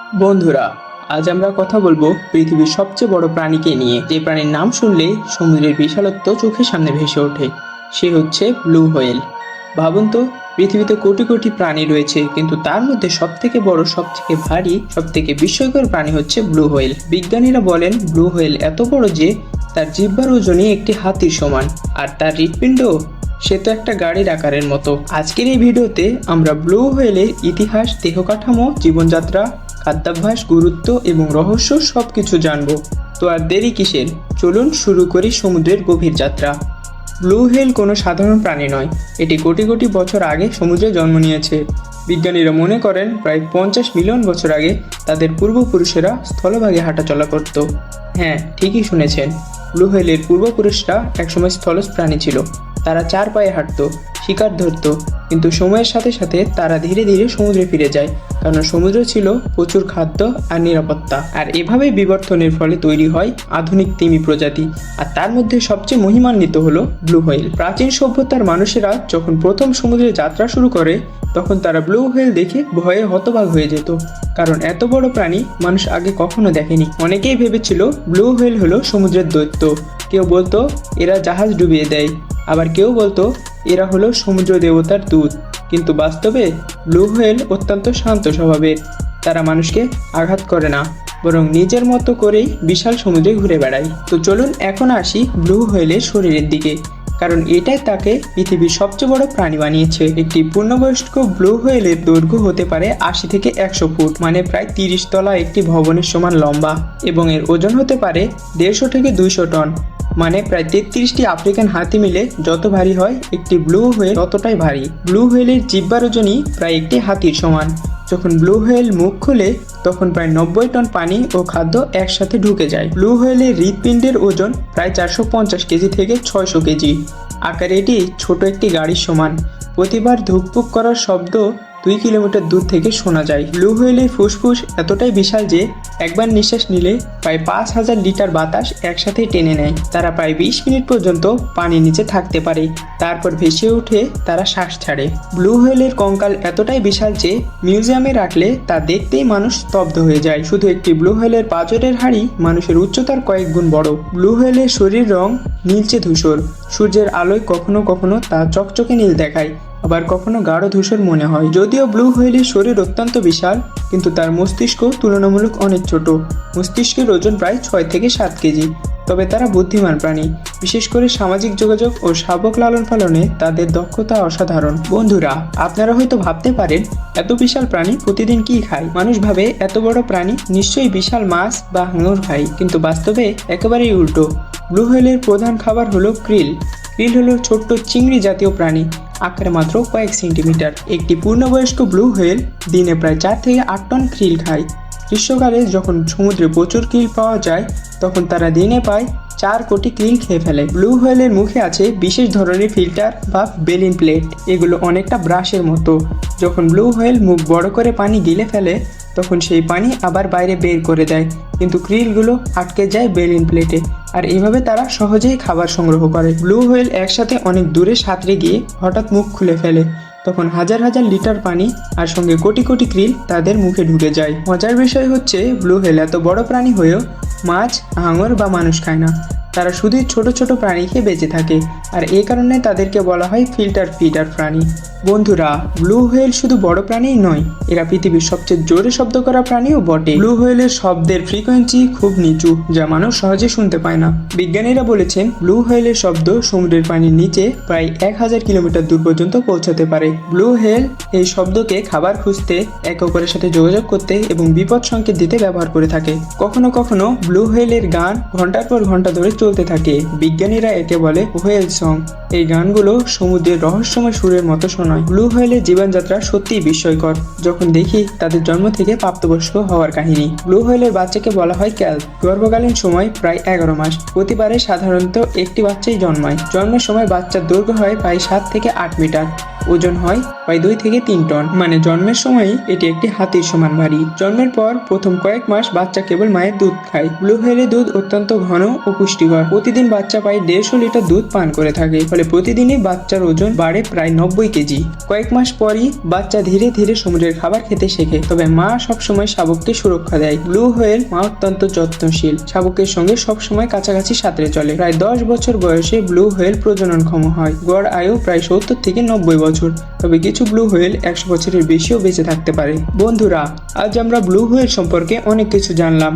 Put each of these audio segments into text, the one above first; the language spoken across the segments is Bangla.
বন্ধুরা, আজ আমরা কথা বলবো পৃথিবীর সবচেয়ে বড় প্রাণীকে নিয়ে, যে প্রাণীর নাম শুনলেই সমুদ্রের বিশালত্ব চোখের সামনে ভেসে ওঠে। সে হচ্ছে ব্লু হোয়েল। ভাবুন তো, পৃথিবীতে কোটি কোটি প্রাণী রয়েছে, কিন্তু তার মধ্যে সবথেকে বড়, সবথেকে ভারী, সবথেকে বিস্ময়কর প্রাণী হচ্ছে ব্লু হোয়েল। বিজ্ঞানীরা বলেন ব্লু হোয়েল এত বড় যে তার জিহ্বার ওজনই একটি হাতির সমান, আর তার হৃৎপিণ্ড সে তো একটা গাড়ির আকারের মতো। আজকের এই ভিডিওতে আমরা ব্লু হোয়েলের ইতিহাস, দেহ কাঠামো, জীবনযাত্রা, খাদ্যাভ্যাস, গুরুত্ব এবং রহস্য সবকিছু জানবো। তো আর দেরি কিসের, চলুন শুরু করি সমুদ্রের গভীর যাত্রা। ব্লু হোয়েল কোনো সাধারণ প্রাণী নয়, এটি কোটি কোটি বছর আগে সমুদ্রে জন্ম নিয়েছে। বিজ্ঞানীরা মনে করেন প্রায় 50 মিলিয়ন বছর আগে তাদের পূর্বপুরুষেরা স্থলভাগে হাঁটাচলা করত। হ্যাঁ, ঠিকই শুনেছেন, ব্লু হোয়েলের পূর্বপুরুষরা একসময় স্থলজ প্রাণী ছিল। তারা 4 পায়ে হাঁটতো, শিকার ধরত, কিন্তু সময়ের সাথে সাথে তারা ধীরে ধীরে সমুদ্রে ফিরে যায়, কারণ সমুদ্র ছিল প্রচুর খাদ্য আর নিরাপত্তা। আর এভাবেই বিবর্তনের ফলে তৈরি হয় আধুনিক তিমি প্রজাতি, আর তার মধ্যে সবচেয়ে মহিমান্বিত হলো ব্লু হোয়েল। প্রাচীন সভ্যতার মানুষেরা যখন প্রথম সমুদ্রে যাত্রা শুরু করে, তখন তারা ব্লু হোয়েল দেখে ভয়ে হতবাক হয়ে যেত, কারণ এত বড় প্রাণী মানুষ আগে কখনো দেখেনি। অনেকেই ভেবেছিল ব্লু হোয়েল হলো সমুদ্রের দৈত্য। কেউ বলতো এরা জাহাজ ডুবিয়ে দেয়, আবার কেউ বলতো এরা হলো সমুদ্র দেবতার দূত। কিন্তু বাস্তবে ব্লু হোয়েল অত্যন্ত শান্ত স্বভাবের। তারা মানুষকে আঘাত করে না, বরং নিজের মতো করেই বিশাল সমুদ্রে ঘুরে বেড়ায়। তো চলুন এখন আসি ব্লু হোয়েলের শরীরের দিকে, কারণ এটাই তাকে পৃথিবীর সবচেয়ে বড় প্রাণী বানিয়েছে। একটি পূর্ণবয়স্ক ব্লু হোয়েলের দৈর্ঘ্য হতে পারে 80 থেকে 100 ফুট, মানে প্রায় 30 তলা একটি ভবনের সমান লম্বা, এবং এর ওজন হতে পারে 150 থেকে 200 টন, মানে প্রায় 33টি আফ্রিকান হাতি মিলে যত ভারী হয় একটি ব্লু হোয়েল ততটাই ভারী। ব্লু হোয়েলের জিহ্বার ওজনই প্রায় একটি হাতির সমান। যখন ব্লু হোয়েল মুখ খুলে, তখন প্রায় 90 টন পানি ও খাদ্য একসাথে ঢুকে যায়। ব্লু হোয়েলের হৃৎপিণ্ডের ওজন প্রায় 450 কেজি থেকে 600 কেজি। আকারে এটি ছোট একটি গাড়ির সমান। প্রতিবার ধুকপুক করার শব্দ 2 কিলোমিটার দূর থেকে শোনা যায়। ব্লু হোয়েলের ফুসফুস এতটাই বিশাল যে একবার নিঃশ্বাস নিলে প্রায় 5000 লিটার বাতাস একসাথে টেনে নেয়। তারা প্রায় 20 মিনিট পর্যন্ত পানির নিচে থাকতে পারে, তারপর ভেসে উঠে তারা শ্বাস ছাড়ে। ব্লু হোয়েলের কঙ্কাল এতটাই বিশাল যে মিউজিয়ামে রাখলে তা দেখতেই মানুষ স্তব্ধ হয়ে যায়। শুধু একটি ব্লু হোয়েলের পাঁজরের হাড়ি মানুষের উচ্চতার কয়েক গুণ বড়। ব্লু হোয়েলের শরীর রং নীলচে ধূসর। সূর্যের আলোয় কখনো কখনো তা চকচকে নীল দেখায়, আবার কখনো গাঢ় ধূসর মনে হয়। যদিও ব্লু হোয়েলের শরীর অত্যন্ত বিশাল, কিন্তু তার মস্তিষ্ক তুলনামূলক অনেক ছোট। মস্তিষ্কের ওজন প্রায় 6 থেকে 7 কেজি। তবে তারা বুদ্ধিমান প্রাণী, বিশেষ করে সামাজিক যোগাযোগ ও শাবক লালন পালনে তাদের দক্ষতা অসাধারণ। বন্ধুরা, আপনারা হয়তো ভাবতে পারেন এত বিশাল প্রাণী প্রতিদিন কি খায়? মানুষ ভাবে এত বড় প্রাণী নিশ্চয়ই বিশাল মাছ বা হাঙর খায়, কিন্তু বাস্তবে একেবারেই উল্টো। ব্লু হোয়েলের প্রধান খাবার হলো ক্রিল। ক্রিল হলো ছোট্ট চিংড়ি জাতীয় প্রাণী, আকারে মাত্র কয়েক সেন্টিমিটার। একটি পূর্ণবয়স্ক ব্লু হোয়েল দিনে প্রায় 4 থেকে 8 টন ক্রিল খায়। গ্রীষ্মকালে যখন সমুদ্রে প্রচুর ক্রিল পাওয়া যায়, তখন তারা দিনে প্রায় 4 কোটি ক্রিল খেয়ে ফেলে। ব্লু হোয়েলের মুখে আছে বিশেষ ধরনের ফিল্টার বা বেলিন প্লেট। এগুলো অনেকটা ব্রাশের মতো। যখন ব্লু হোয়েল মুখ বড় করে পানি গিলে ফেলে, তখন সেই পানি আবার বাইরে বের করে দেয়, কিন্তু ক্রিলগুলো আটকে যায় বেলিন প্লেটে, আর এভাবে তারা সহজেই খাবার সংগ্রহ করে। ব্লু হোয়েল একসাথে অনেক দূরে সাঁতরে গিয়ে হঠাৎ মুখ খুলে ফেলে, তখন হাজার হাজার লিটার পানি আর সঙ্গে কোটি কোটি ক্রিল তাদের মুখে ঢুকে যায়। মজার বিষয় হচ্ছে, ব্লু হোয়েল এত বড় প্রাণী হয়েও মাছ, হাঙর বা মানুষ খায় না। তারা শুধুই ছোট ছোট প্রাণী খেয়ে বেঁচে থাকে, আর এই কারণে তাদেরকে বলা হয় ফিল্টার ফিডার প্রাণী। বন্ধুরা, ব্লু হোয়েল শুধু বড় প্রাণীই নয়, এরা পৃথিবীর সবচেয়ে জোরে শব্দ করা প্রাণীও বটে। ব্লু হোয়েলের শব্দের ফ্রিকোয়েন্সি খুব নিচু, যা মানুষ সহজে শুনতে পায় না। বিজ্ঞানীরা বলেছেন ব্লু হোয়েলের শব্দ সমুদ্রের পানির নিচে প্রায় 1000 কিলোমিটার দূর পর্যন্ত পৌঁছাতে পারে। ব্লু হোয়েল এই শব্দকে খাবার খুঁজতে, একে অপরের সাথে যোগাযোগ করতে এবং বিপদ সংকেত দিতে ব্যবহার করে থাকে। কখনো কখনো ব্লু হোয়েলের গান ঘন্টার পর ঘন্টা ধরে চলতে থাকে। বিজ্ঞানীরা একে বলে হোয়েল সং। এই গানগুলো সমুদ্রের রহস্যময় সুরের মতো শোনায়। ব্লু হোয়েলের জীবনযাত্রা সত্যিই বিস্ময়কর যখন দেখি তাদের জন্ম থেকে প্রাপ্তবয়স্ক হওয়ার কাহিনী। ব্লু হোয়েলের বাচ্চাকে বলা হয় ক্যালব। গর্ভকালীন সময় প্রায় 11 মাস। প্রতিবারে সাধারণত একটি বাচ্চাই জন্মায়। জন্মের সময় বাচ্চার দৈর্ঘ্য হয় প্রায় 7 থেকে 8 মিটার। ওজন হয় প্রায় 2 থেকে 3 টন, মানে জন্মের সময়ই এটি একটি হাতির সমান ভারী। জন্মের পর প্রথম কয়েক মাস বাচ্চা কেবল মায়ের দুধ খায়। ব্লু হোয়েলের দুধ অত্যন্ত ঘন ও পুষ্টি পুষ্টিকর। প্রতিদিন বাচ্চা প্রায় 150 লিটার দুধ পান করে থাকে, ফলে প্রতিদিনই বাচ্চার ওজন বাড়ে প্রায় 90 কেজি। কয়েক মাস পরই বাচ্চা ধীরে ধীরে সমুদ্রের খাবার খেতে শেখে, তবে মা সবসময় শাবককে সুরক্ষা দেয়। ব্লু হোয়েল মা অত্যন্ত যত্নশীল, শাবকের সঙ্গে সবসময় কাছাকাছি সাঁতরে চলে। প্রায় 10 বছর বয়সে ব্লু হোয়েল প্রজননক্ষম হয়। গড় আয়ু প্রায় 70 থেকে 90 বছর, তবে কিছু ব্লু হোয়েল 100 বছরের বেশিও বেঁচে থাকতে পারে। বন্ধুরা, আজ আমরা ব্লু হোয়েল সম্পর্কে অনেক কিছু জানলাম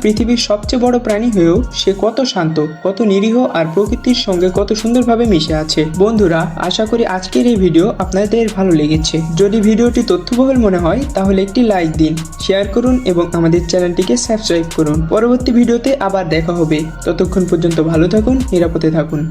পৃথিবীর সবচেয়ে বড় প্রাণী হয়েও সে কত শান্ত, কত নিরীহ আর প্রকৃতির সঙ্গে কত সুন্দরভাবে মিশে আছে। বন্ধুরা, আশা করি আজকের এই ভিডিও আপনাদের ভালো লেগেছে। যদি ভিডিওটি তথ্যবহুল মনে হয় তাহলে একটি লাইক দিন, শেয়ার করুন এবং আমাদের চ্যানেলটিকে সাবস্ক্রাইব করুন। পরবর্তী ভিডিওতে আবার দেখা হবে। ততক্ষণ পর্যন্ত ভালো থাকুন, নিরাপদে থাকুন।